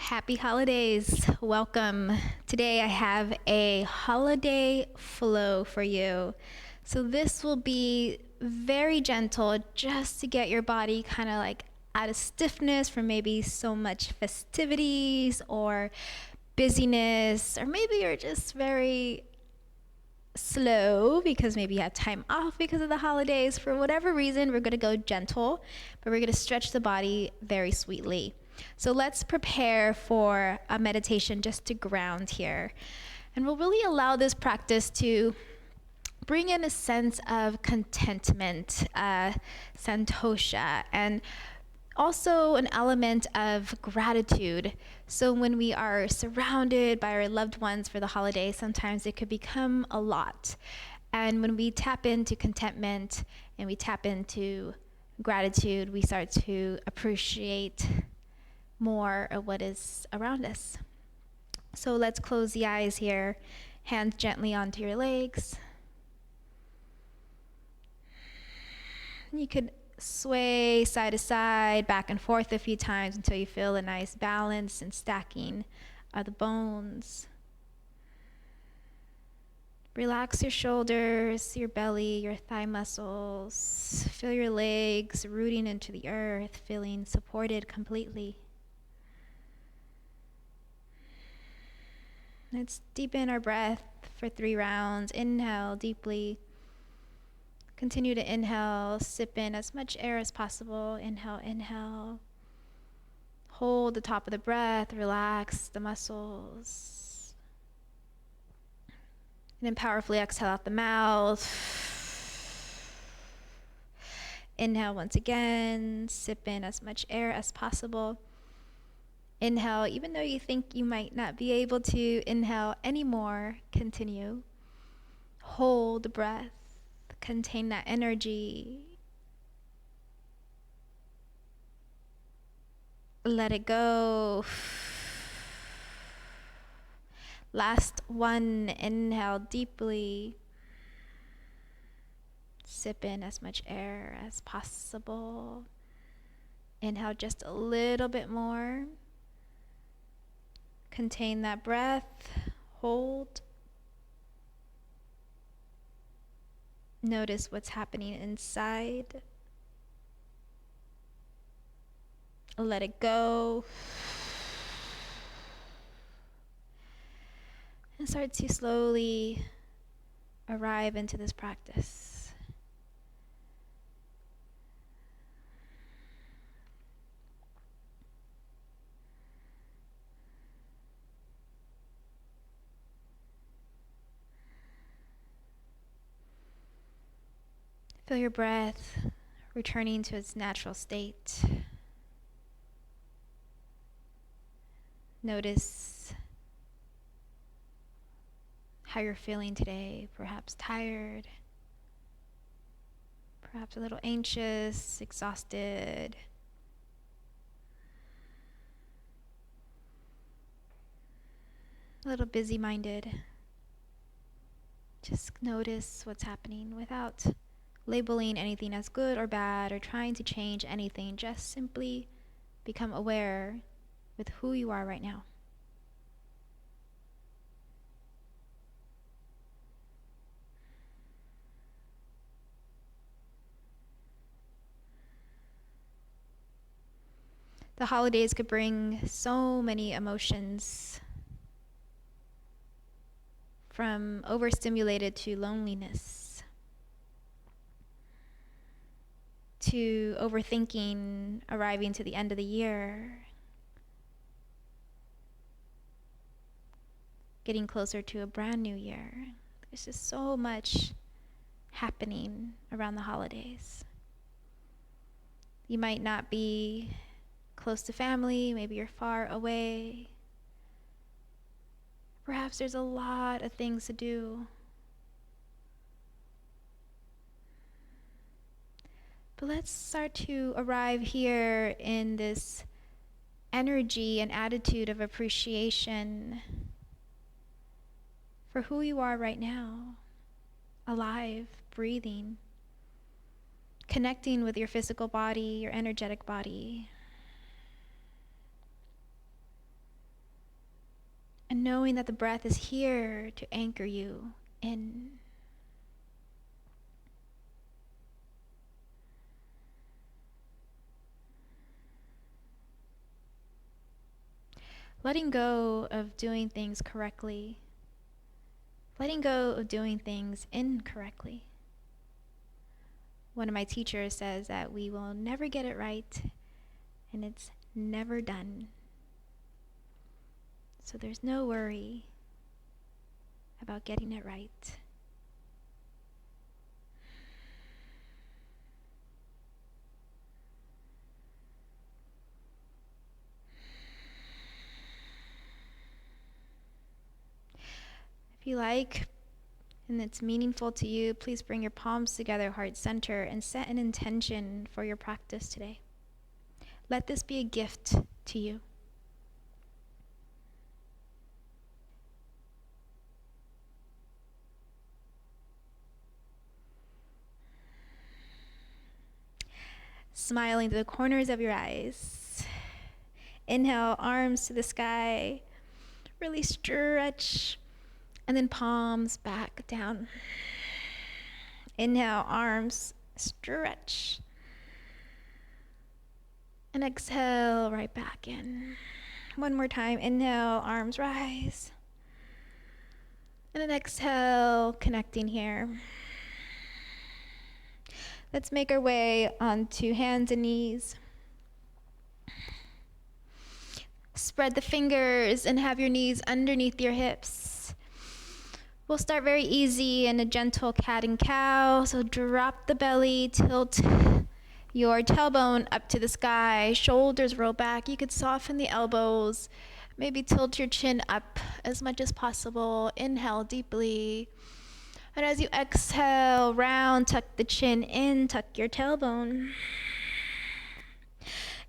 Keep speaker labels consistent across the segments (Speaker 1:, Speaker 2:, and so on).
Speaker 1: Happy holidays. Welcome. Today I have a holiday flow for you. So this will be very gentle just to get your body kind of like out of stiffness from maybe so much festivities or busyness, or maybe you're just very slow because maybe you had time off because of the holidays. For whatever reason, we're going to go gentle, but we're going to stretch the body very sweetly. So let's prepare for a meditation just to ground here. And we'll really allow this practice to bring in a sense of contentment, santosha, and also an element of gratitude. So when we are surrounded by our loved ones for the holiday, sometimes it could become a lot. And when we tap into contentment and we tap into gratitude, we start to appreciate more of what is around us. So let's close the eyes here. Hands gently onto your legs. You could sway side to side, back and forth a few times until you feel a nice balance and stacking of the bones. Relax your shoulders, your belly, your thigh muscles. Feel your legs rooting into the earth, feeling supported completely. Let's deepen our breath for 3 rounds. Inhale deeply. Continue to inhale, sip in as much air as possible. Inhale, inhale. Hold the top of the breath, relax the muscles. And then powerfully exhale out the mouth. Inhale once again, sip in as much air as possible. Inhale, even though you think you might not be able to inhale anymore, continue. Hold the breath, contain that energy. Let it go. Last one, inhale deeply. Sip in as much air as possible. Inhale just a little bit more. Contain that breath. Hold. Notice what's happening inside. Let it go. And start to slowly arrive into this practice. Feel your breath returning to its natural state. Notice how you're feeling today, perhaps tired, perhaps a little anxious, exhausted. A little busy-minded. Just notice what's happening without labeling anything as good or bad or trying to change anything. Just simply become aware with who you are right now. The holidays could bring so many emotions, from overstimulated to loneliness, to overthinking arriving to the end of the year, getting closer to a brand new year. There's just so much happening around the holidays. You might not be close to family, maybe you're far away. Perhaps there's a lot of things to do. But let's start to arrive here in this energy and attitude of appreciation for who you are right now, alive, breathing, connecting with your physical body, your energetic body. And knowing that the breath is here to anchor you in. Letting go of doing things correctly. Letting go of doing things incorrectly. One of my teachers says that we will never get it right, and it's never done. So there's no worry about getting it right. If you like, and it's meaningful to you, please bring your palms together, heart center, and set an intention for your practice today. Let this be a gift to you. Smiling to the corners of your eyes. Inhale, arms to the sky. Really stretch. And then palms back down. Inhale, arms, stretch. And exhale, right back in. One more time. Inhale, arms rise. And then exhale, connecting here. Let's make our way onto hands and knees. Spread the fingers and have your knees underneath your hips. We'll start very easy in a gentle cat and cow. So drop the belly, tilt your tailbone up to the sky, shoulders roll back. You could soften the elbows, maybe tilt your chin up as much as possible. Inhale deeply. And as you exhale, round, tuck the chin in, tuck your tailbone.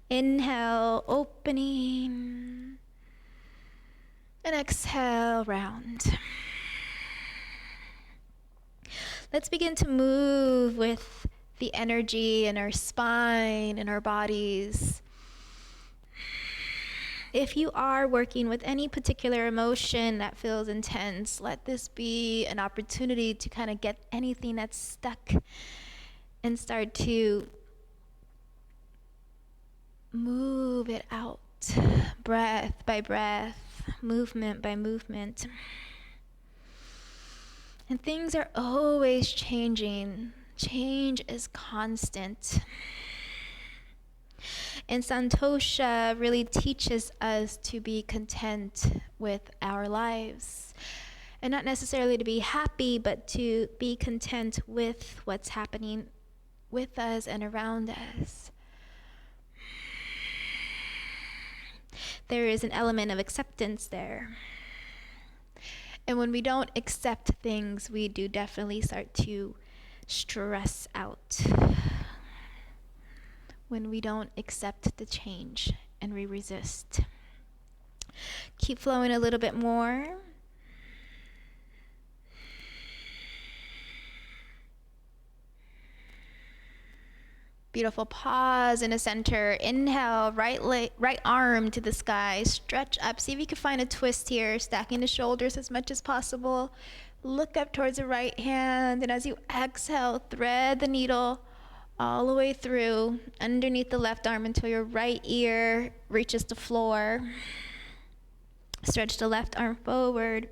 Speaker 1: Inhale, opening. And exhale, round. Let's begin to move with the energy in our spine and our bodies. If you are working with any particular emotion that feels intense, let this be an opportunity to kind of get anything that's stuck and start to move it out, breath by breath, movement by movement. And things are always changing. Change is constant. And Santosha really teaches us to be content with our lives. And not necessarily to be happy, but to be content with what's happening with us and around us. There is an element of acceptance there. And when we don't accept things, we do definitely start to stress out. When we don't accept the change and we resist. Keep flowing a little bit more. Beautiful. Pause in the center. Inhale, right arm to the sky. Stretch up. See if you can find a twist here. Stacking the shoulders as much as possible. Look up towards the right hand. And as you exhale, thread the needle all the way through underneath the left arm until your right ear reaches the floor. Stretch the left arm forward.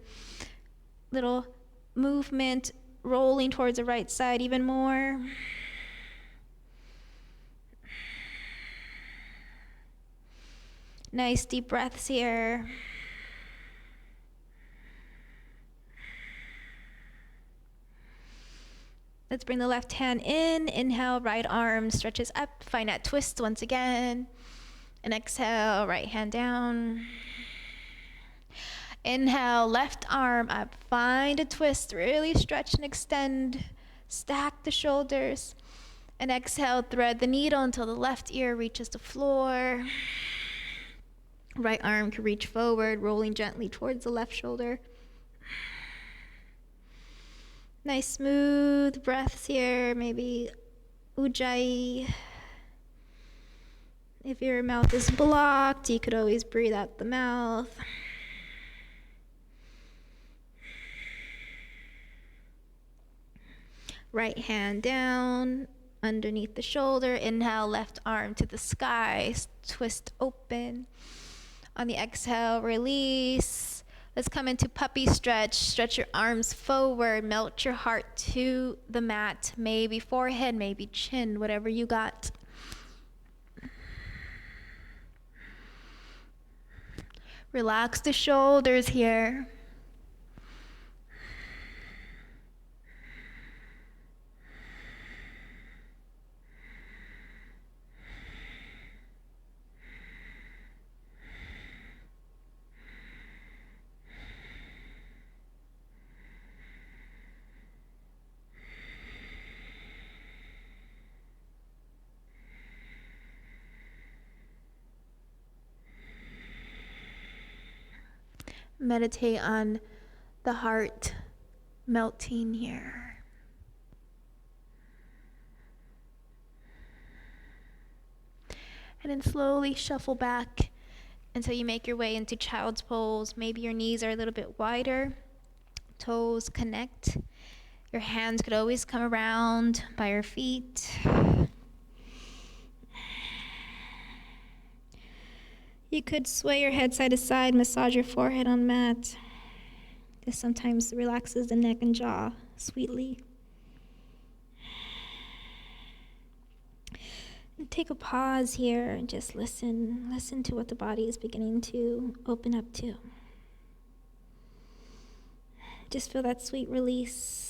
Speaker 1: Little movement, rolling towards the right side even more. Nice deep breaths here. Let's bring the left hand in. Inhale, right arm stretches up. Find that twist once again. And exhale, right hand down. Inhale, left arm up. Find a twist. Really stretch and extend. Stack the shoulders. And exhale, thread the needle until the left ear reaches the floor. Right arm can reach forward, rolling gently towards the left shoulder. Nice smooth breaths here, maybe ujjayi. If your mouth is blocked, you could always breathe out the mouth. Right hand down, underneath the shoulder. Inhale, left arm to the sky. Twist open. On the exhale, release. Let's come into puppy stretch. Stretch your arms forward. Melt your heart to the mat. Maybe forehead, maybe chin, whatever you got. Relax the shoulders here. Meditate on the heart melting here. And then slowly shuffle back until you make your way into child's pose. Maybe your knees are a little bit wider. Toes connect. Your hands could always come around by your feet. You could sway your head side to side, massage your forehead on mat. This sometimes relaxes the neck and jaw sweetly. And take a pause here and just listen. Listen to what the body is beginning to open up to. Just feel that sweet release.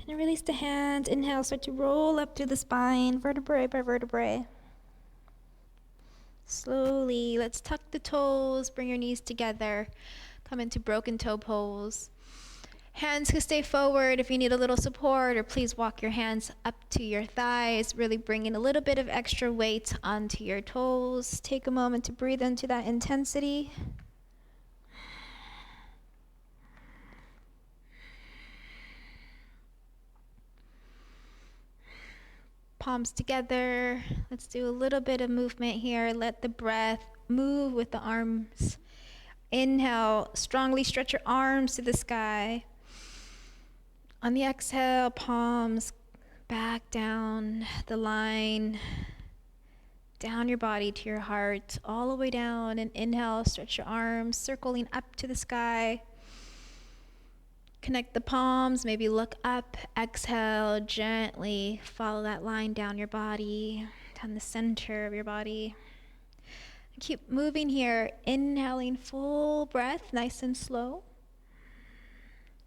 Speaker 1: And release the hands. Inhale, start to roll up through the spine, vertebrae by vertebrae. Slowly, let's tuck the toes, bring your knees together. Come into broken toe pose. Hands can stay forward if you need a little support, or please walk your hands up to your thighs, really bringing a little bit of extra weight onto your toes. Take a moment to breathe into that intensity. Palms together. Let's do a little bit of movement here. Let the breath move with the arms. Inhale, strongly stretch your arms to the sky. On the exhale, palms back down the line, down your body to your heart, all the way down. And inhale, stretch your arms, circling up to the sky. Connect the palms, maybe look up. Exhale, gently follow that line down your body, down the center of your body. Keep moving here, inhaling full breath, nice and slow.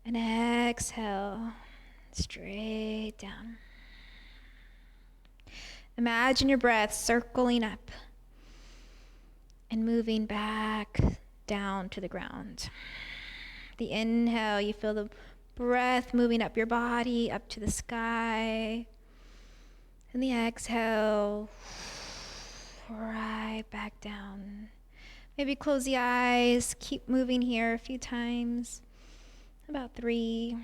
Speaker 1: And exhale, straight down. Imagine your breath circling up and moving back down to the ground. The inhale, you feel the breath moving up your body, up to the sky. And the exhale, right back down. Maybe close the eyes, keep moving here a few times, about 3.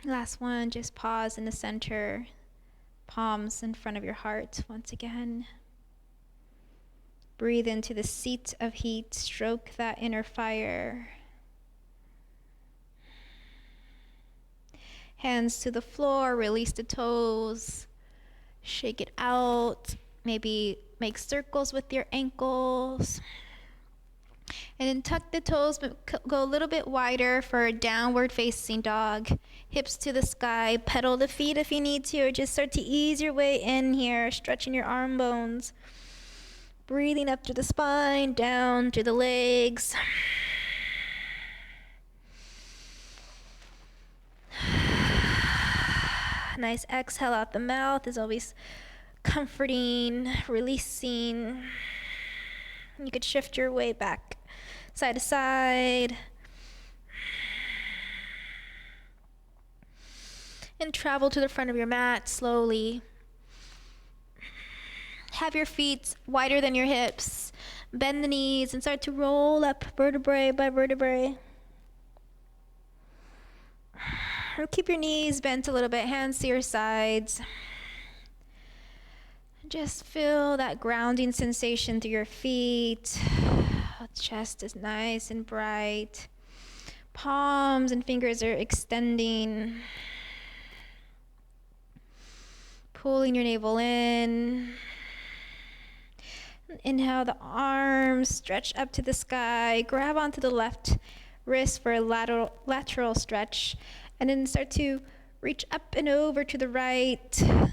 Speaker 1: Last one, just pause in the center, palms in front of your heart once again. Breathe into the seat of heat, stroke that inner fire. Hands to the floor, release the toes, shake it out, maybe make circles with your ankles. And then tuck the toes, but go a little bit wider for a downward facing dog. Hips to the sky, pedal the feet if you need to, or just start to ease your way in here, stretching your arm bones. Breathing up through the spine, down through the legs. Nice exhale out the mouth is always comforting, releasing. You could shift your way back, side to side. And travel to the front of your mat slowly. Have your feet wider than your hips. Bend the knees and start to roll up vertebrae by vertebrae. Or keep your knees bent a little bit, hands to your sides. Just feel that grounding sensation through your feet. Chest is nice and bright. Palms and fingers are extending. Pulling your navel in. Inhale, the arms stretch up to the sky. Grab onto the left wrist for a lateral stretch. And then start to reach up and over to the right. And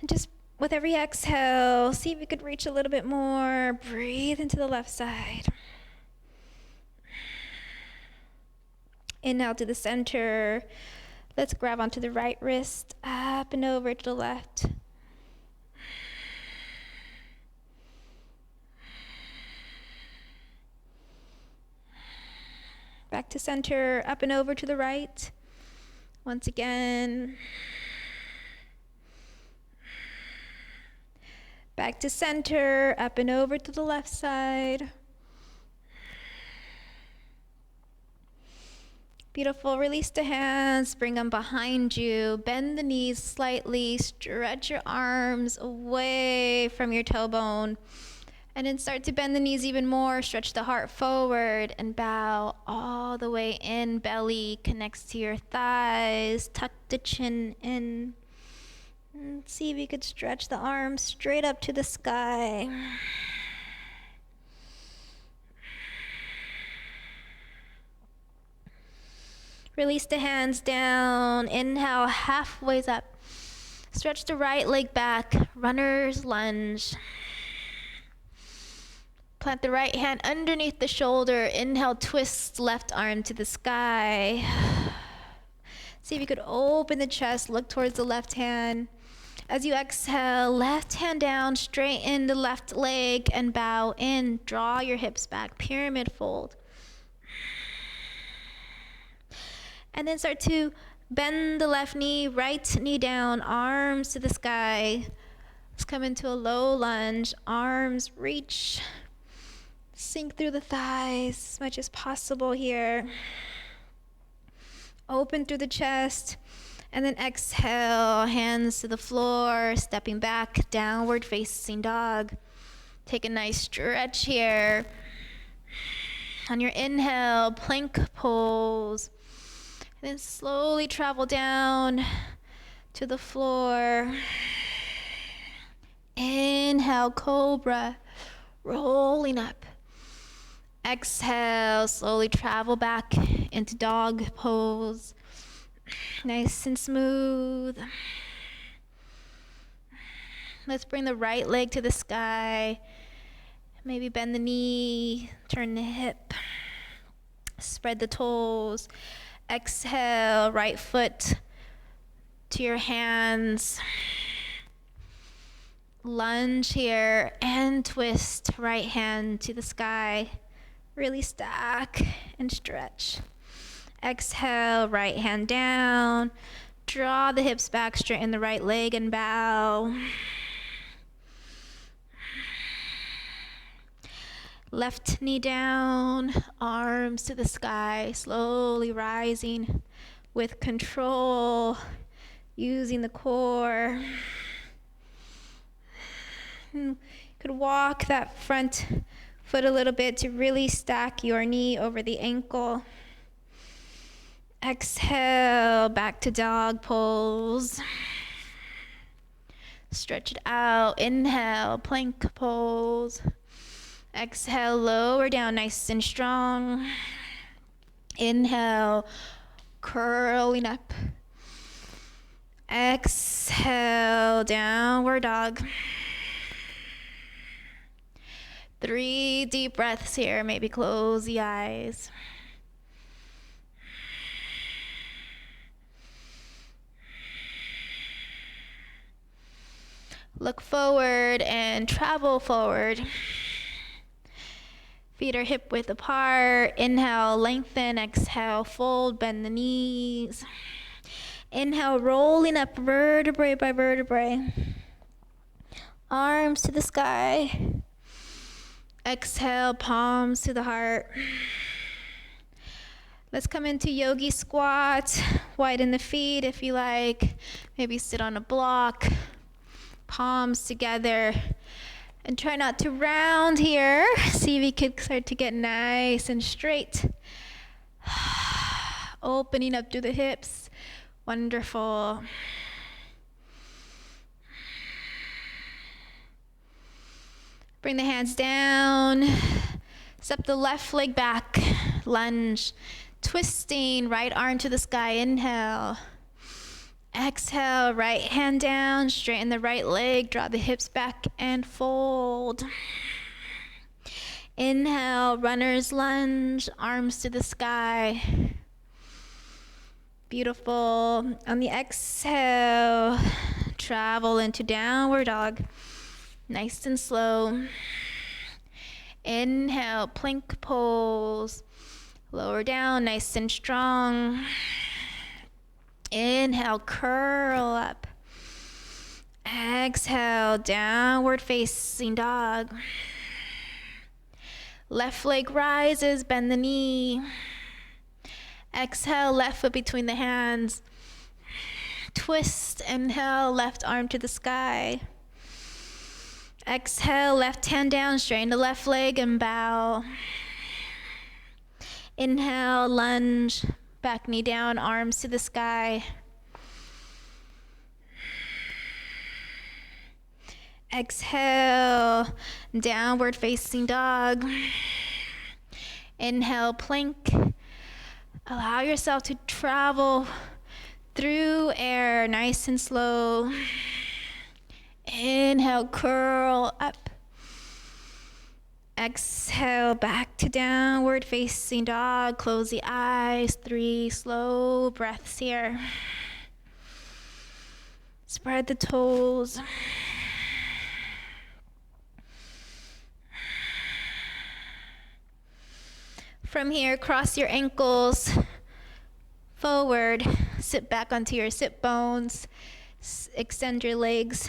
Speaker 1: just with every exhale, see if you could reach a little bit more. Breathe into the left side. Inhale to the center. Let's grab onto the right wrist, up and over to the left. Back to center, up and over to the right. Once again. Back to center, up and over to the left side. Beautiful. Release the hands, bring them behind you. Bend the knees slightly, stretch your arms away from your toe bone. And then start to bend the knees even more. Stretch the heart forward and bow all the way in. Belly connects to your thighs. Tuck the chin in. And see if you could stretch the arms straight up to the sky. Release the hands down. Inhale, halfway up. Stretch the right leg back. Runner's lunge. Plant the right hand underneath the shoulder. Inhale, twist left arm to the sky. See if you could open the chest, look towards the left hand. As you exhale, left hand down, straighten the left leg and bow in. Draw your hips back, pyramid fold. And then start to bend the left knee, right knee down, arms to the sky. Let's come into a low lunge, arms reach. Sink through the thighs as much as possible here. Open through the chest. And then exhale, hands to the floor, stepping back, downward facing dog. Take a nice stretch here. On your inhale, plank pose. And then slowly travel down to the floor. Inhale, cobra, rolling up. Exhale, slowly travel back into dog pose. Nice and smooth. Let's bring the right leg to the sky. Maybe bend the knee, turn the hip. Spread the toes. Exhale, right foot to your hands. Lunge here and twist right hand to the sky. Really stack and stretch. Exhale, right hand down. Draw the hips back, straighten the right leg and bow. Left knee down, arms to the sky, slowly rising with control, using the core. You could walk that front foot a little bit to really stack your knee over the ankle. Exhale, back to dog pose. Stretch it out. Inhale, plank pose. Exhale, lower down nice and strong. Inhale, curling up. Exhale, downward dog. 3 deep breaths here. Maybe close the eyes. Look forward and travel forward. Feet are hip width apart. Inhale, lengthen. Exhale, fold, bend the knees. Inhale, rolling up vertebrae by vertebrae. Arms to the sky. Exhale, palms to the heart. Let's come into Yogi Squat. Widen the feet if you like. Maybe sit on a block. Palms together. And try not to round here. See if you could start to get nice and straight. Opening up through the hips. Wonderful. Bring the hands down. Step the left leg back. Lunge. Twisting, right arm to the sky. Inhale. Exhale, right hand down. Straighten the right leg. Draw the hips back and fold. Inhale, runner's lunge. Arms to the sky. Beautiful. On the exhale, travel into downward dog. Nice and slow. Inhale, plank pose. Lower down, nice and strong. Inhale, curl up. Exhale, downward facing dog. Left leg rises, bend the knee. Exhale, left foot between the hands. Twist, inhale, left arm to the sky. Exhale, left hand down, straighten the left leg and bow. Inhale, lunge, back knee down, arms to the sky. Exhale, downward facing dog. Inhale, plank. Allow yourself to travel through air, nice and slow. Inhale, curl up. Exhale, back to downward facing dog. Close the eyes. 3 slow breaths here. Spread the toes. From here, cross your ankles forward. Sit back onto your sit bones. Extend your legs.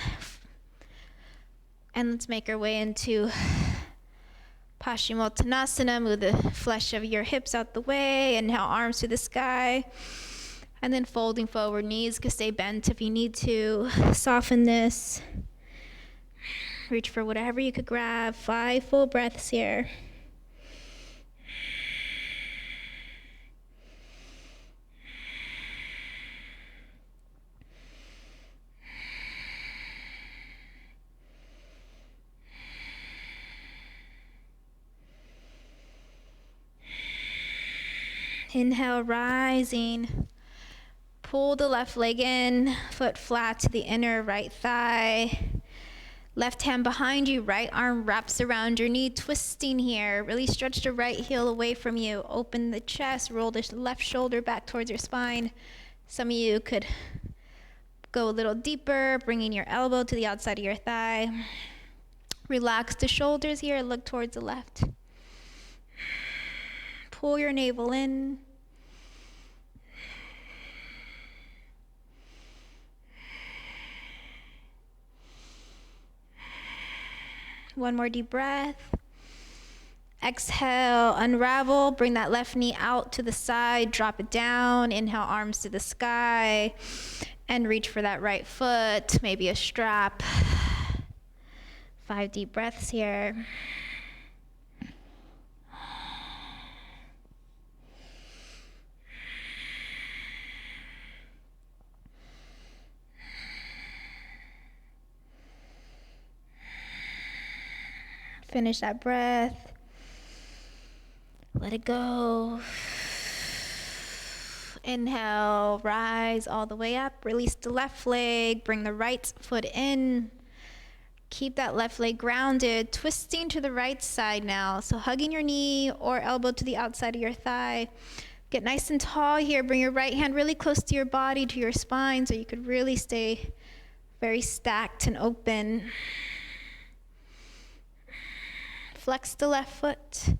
Speaker 1: And let's make our way into Pashimottanasana. Move the flesh of your hips out the way. Inhale, arms to the sky. And then folding forward. Knees can stay bent if you need to. Soften this. Reach for whatever you could grab. 5 full breaths here. Inhale, rising. Pull the left leg in, foot flat to the inner right thigh. Left hand behind you, right arm wraps around your knee, twisting here. Really stretch the right heel away from you. Open the chest, roll the left shoulder back towards your spine. Some of you could go a little deeper, bringing your elbow to the outside of your thigh. Relax the shoulders here, look towards the left. Pull your navel in. One more deep breath. Exhale, unravel. Bring that left knee out to the side. Drop it down. Inhale, arms to the sky. And reach for that right foot. Maybe a strap. 5 deep breaths here. Finish that breath. Let it go. Inhale, rise all the way up. Release the left leg. Bring the right foot in. Keep that left leg grounded. Twisting to the right side now. So hugging your knee or elbow to the outside of your thigh. Get nice and tall here. Bring your right hand really close to your body, to your spine, so you could really stay very stacked and open. Flex the left foot.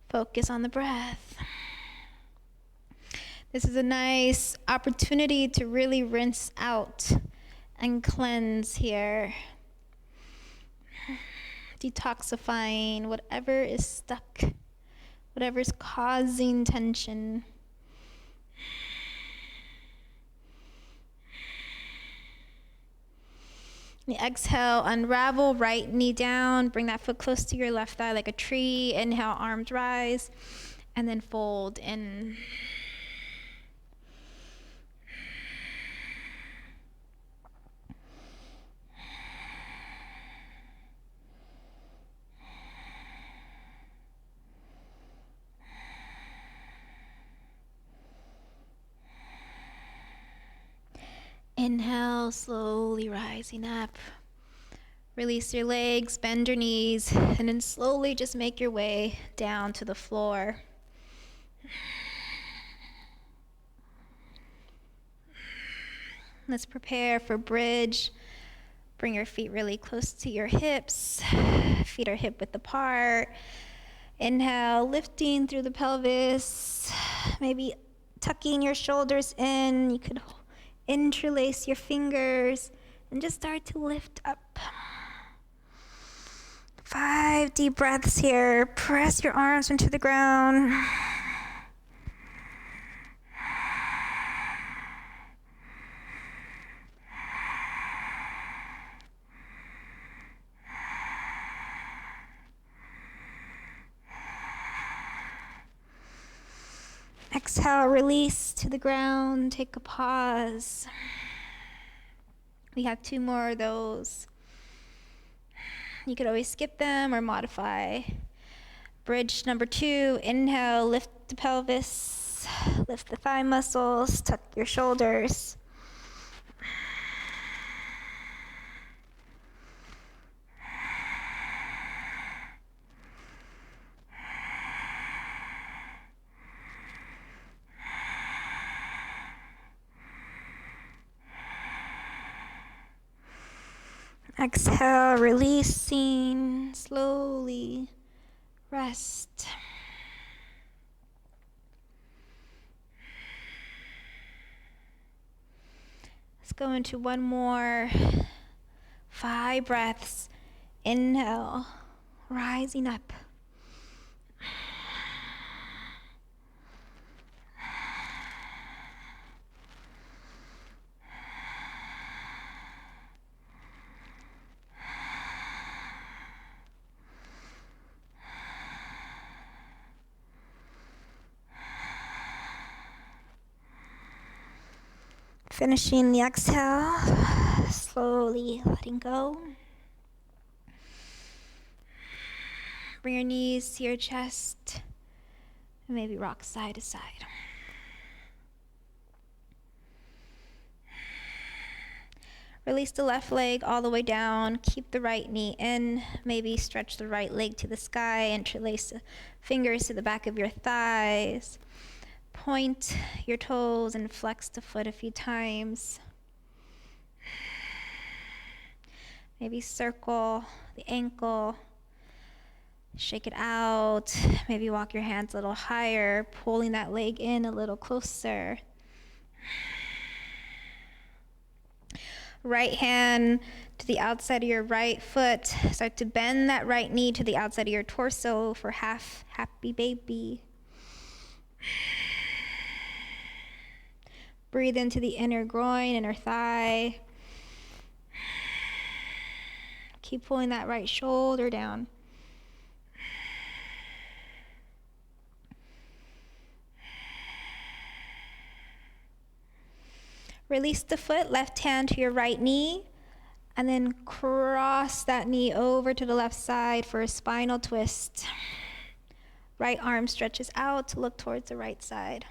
Speaker 1: Focus on the breath. This is a nice opportunity to really rinse out and cleanse here. detoxifying whatever is stuck, whatever's causing tension. Exhale, unravel right knee down. Bring that foot close to your left thigh like a tree. Inhale, arms rise. And then fold in. Inhale, slowly rising up. Release your legs, bend your knees, and then slowly just make your way down to the floor. Let's prepare for bridge. Bring your feet really close to your hips. Feet are hip width apart. Inhale, lifting through the pelvis. Maybe tucking your shoulders in. You could interlace your fingers and just start to lift up. 5 deep breaths here. Press your arms into the ground. Exhale, release to the ground. Take a pause. We have 2 more of those. You could always skip them or modify. Bridge number 2, inhale, lift the pelvis, lift the thigh muscles, tuck your shoulders. Exhale, releasing, slowly rest. Let's go into one more. 5 breaths. Inhale, rising up. Finishing the exhale, slowly letting go. Bring your knees to your chest, and maybe rock side to side. Release the left leg all the way down. Keep the right knee in. Maybe stretch the right leg to the sky. Interlace the fingers to the back of your thighs. Point your toes and flex the foot a few times. Maybe circle the ankle. Shake it out. Maybe walk your hands a little higher, pulling that leg in a little closer. Right hand to the outside of your right foot. Start to bend that right knee to the outside of your torso for half happy baby. Breathe into the inner groin, inner thigh. Keep pulling that right shoulder down. Release the foot, left hand to your right knee, and then cross that knee over to the left side for a spinal twist. Right arm stretches out to look towards the right side.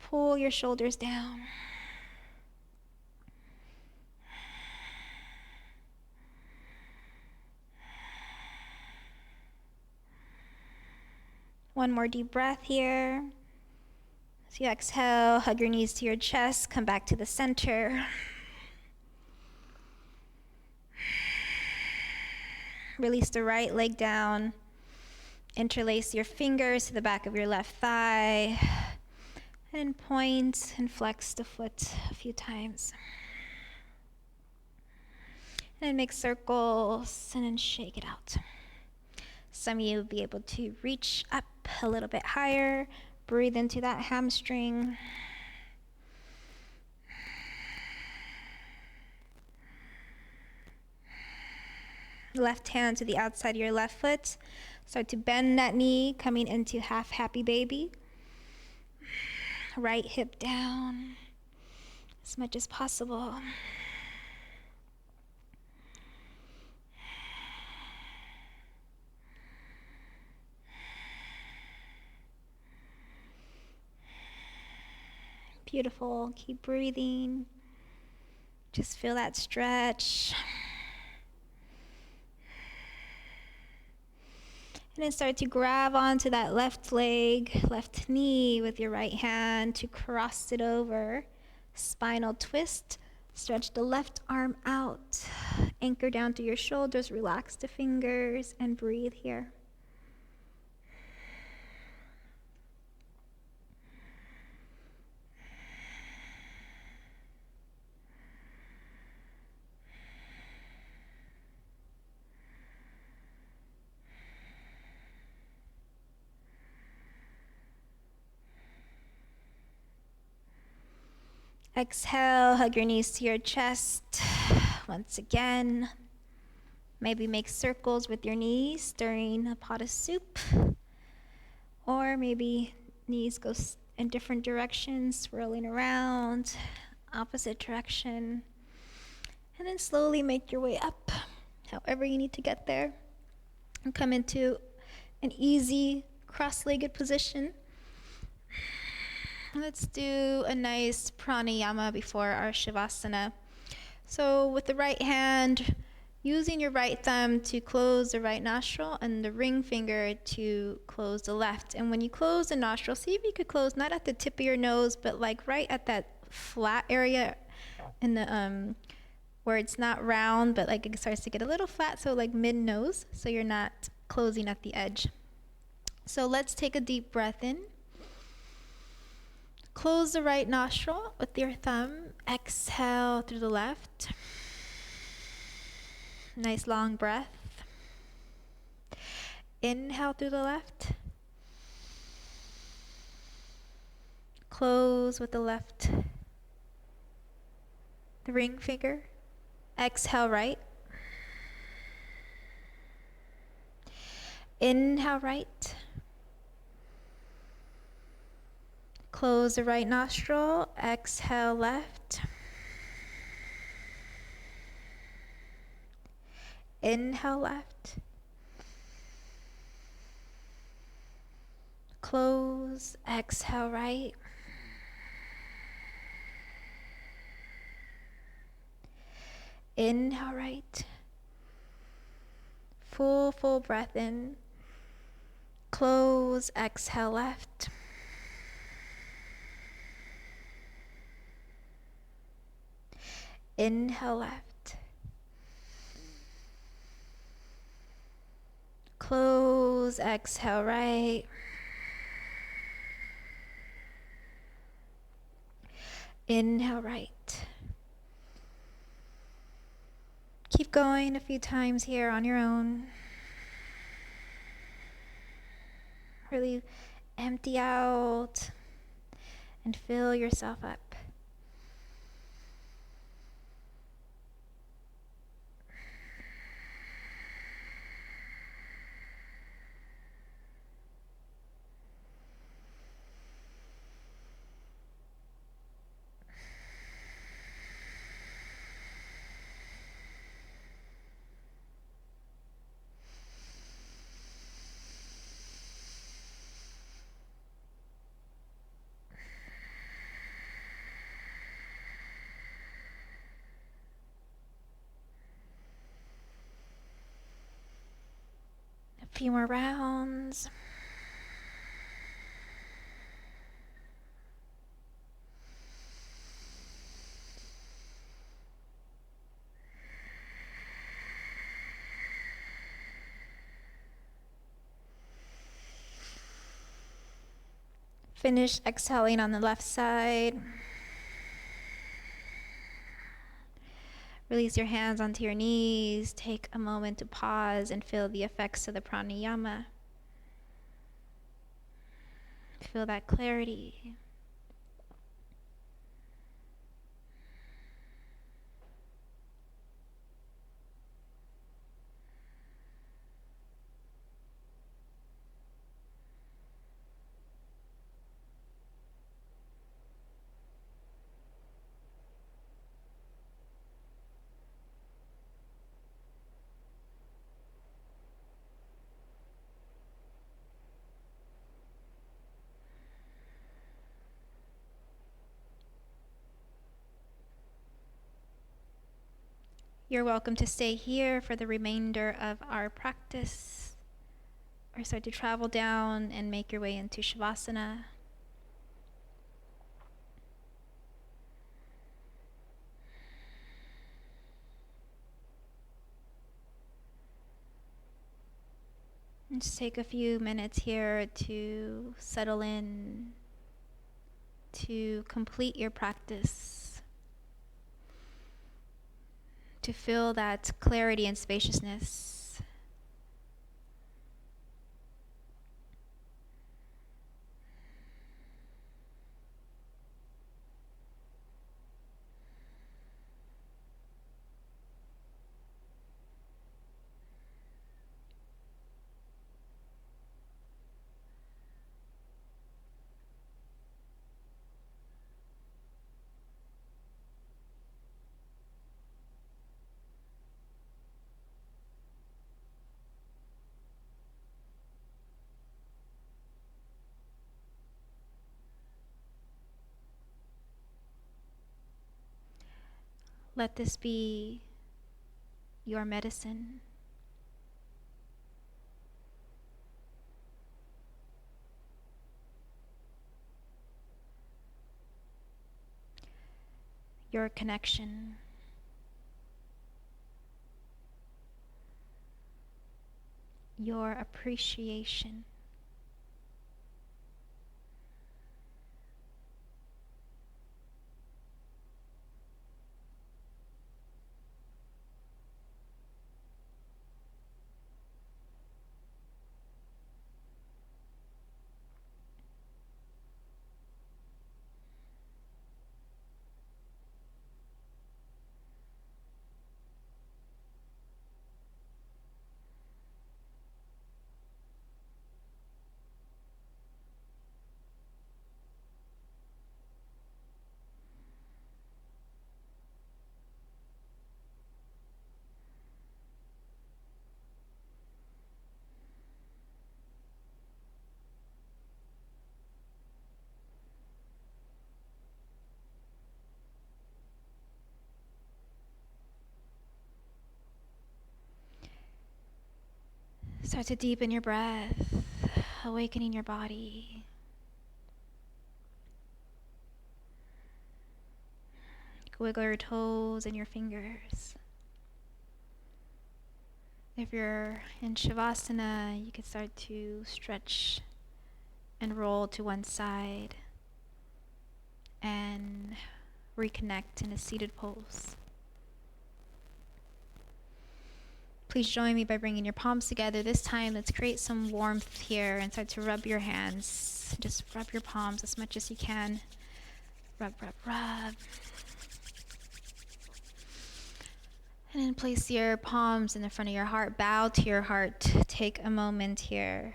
Speaker 1: Pull your shoulders down. One more deep breath here. As you exhale, hug your knees to your chest, come back to the center. Release the right leg down. Interlace your fingers to the back of your left thigh. And point and flex the foot a few times. And then make circles and then shake it out. Some of you will be able to reach up a little bit higher. Breathe into that hamstring. Left hand to the outside of your left foot. Start to bend that knee, coming into half happy baby. Right hip down as much as possible. Beautiful. Keep breathing. Just feel that stretch. And then start to grab onto that left leg, left knee with your right hand to cross it over. Spinal twist. Stretch the left arm out. Anchor down to your shoulders. Relax the fingers and breathe here. Exhale, hug your knees to your chest. Once again, maybe make circles with your knees, stirring a pot of soup. Or maybe knees go in different directions, swirling around, opposite direction. And then slowly make your way up, however you need to get there. And come into an easy cross-legged position. Let's do a nice pranayama before our Shavasana. So with the right hand, using your right thumb to close the right nostril and the ring finger to close the left. And when you close the nostril, see if you could close not at the tip of your nose, but like right at that flat area in the where it's not round, but like it starts to get a little flat, so like mid-nose, so you're not closing at the edge. So let's take a deep breath in. Close the right nostril with your thumb. Exhale through the left. Nice long breath. Inhale through the left. Close with the left. The ring finger. Exhale right. Inhale right. Close the right nostril. Exhale left. Inhale left. Close. Exhale right. Inhale right. Full breath in. Close. Exhale left. Inhale left. Close. Exhale right. Inhale right. Keep going a few times here on your own. Really empty out and fill yourself up. A few more rounds. Finish exhaling on the left side. Release your hands onto your knees. Take a moment to pause and feel the effects of the pranayama. Feel that clarity. You're welcome to stay here for the remainder of our practice, or start to travel down and make your way into Shavasana. And just take a few minutes here to settle in, to complete your practice, to feel that clarity and spaciousness. Let this be your medicine. Your connection. Your appreciation. Start to deepen your breath, awakening your body. Wiggle your toes and your fingers. If you're in Shavasana, you can start to stretch and roll to one side and reconnect in a seated pose. Please join me by bringing your palms together. This time, let's create some warmth here and start to rub your hands. Just rub your palms as much as you can. Rub, rub, rub. And then place your palms in the front of your heart. Bow to your heart. Take a moment here.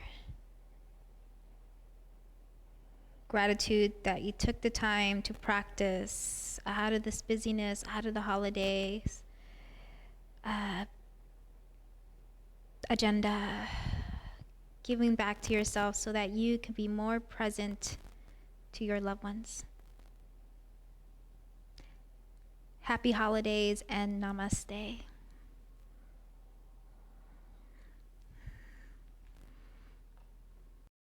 Speaker 1: Gratitude that you took the time to practice out of this busyness, out of the holidays. Agenda, giving back to yourself so that you can be more present to your loved ones. Happy holidays and namaste.